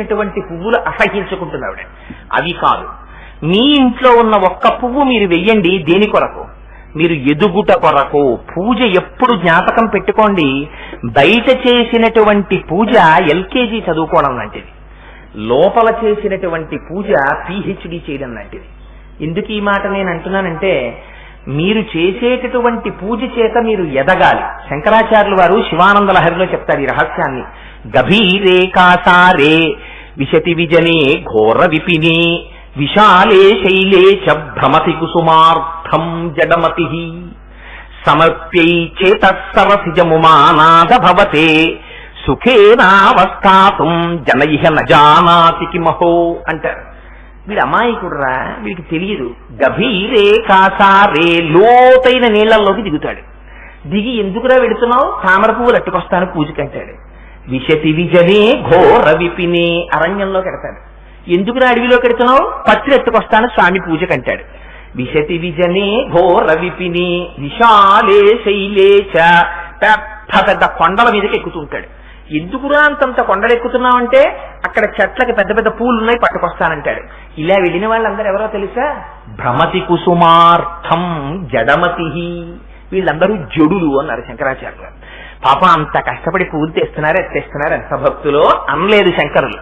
పువ్వులు అసహించుకుంటున్నావిడ. అవి కాదు. మీ ఇంట్లో ఉన్న ఒక్క పువ్వు మీరు వెయ్యండి. దేని కొరకు? మీరు ఎదుగుట కొరకు. పూజ ఎప్పుడు జ్ఞాపకం పెట్టుకోండి, బయట చేసినటువంటి పూజ ఎల్కేజీ చదువుకోవడం లాంటిది, లోపల చేసినటువంటి పూజ పిహెచ్డి చేయడం లాంటిది. ఎందుకు ఈ మాట నేను అంటున్నానంటే, మీరు చేసేటటువంటి పూజ చేత మీరు ఎదగాలి. శంకరాచార్యులు వారు శివానంద లహరిలో చెప్తారు ఈ రహస్యాన్ని. గభీరే కాసారే విశతి విజనే ఘోర విపినే విశాలే శైలే చ భ్రమతి కుసుమార్థం జడమతి సమర్ప్యై చేతసరసిజముమానాద భవతే సుఖేనావస్థాతుం జనయిహ నజానాతి కిమహో అంటారు. వీడు అమాయకుడురా, వీడికి తెలియదు. గభీరే కాసారే లోతైన నీళ్లలోకి దిగుతాడు. దిగి ఎందుకురా వెడుతున్నావు? తామర పువ్వులు అట్టుకొస్తాను పూజకంటాడు. విశతి విజనే ఘోర విపినే అరణ్యంలో కెడతాడు. ఎందుకురా అడవిలో కెడుతున్నావు? పత్రి ఎత్తుకొస్తాను స్వామి పూజకంటాడు. విశతి విజనే ఘోర విపినే విశాలే శైలేచ పెద్ద పెద్ద కొండల మీదకి ఎక్కుతుంటాడు. ఎందుకురా అంతంత కొండలెక్కుతున్నావంటే అక్కడ చెట్లకి పెద్ద పెద్ద పూలు ఉన్నాయి పట్టుకొస్తానంటాడు. ఇలా వెళ్ళిన వాళ్ళందరూ ఎవరో తెలుసా? భ్రమతి కుసుమార్థం జడమతి. వీళ్ళందరూ జడులు అన్నారు శంకరాచార్యులు. పాప అంత కష్టపడి పూలు తెస్తున్నారు, ఎత్తేస్తున్నారు, ఎంత భక్తులో అనలేదు శంకరులు.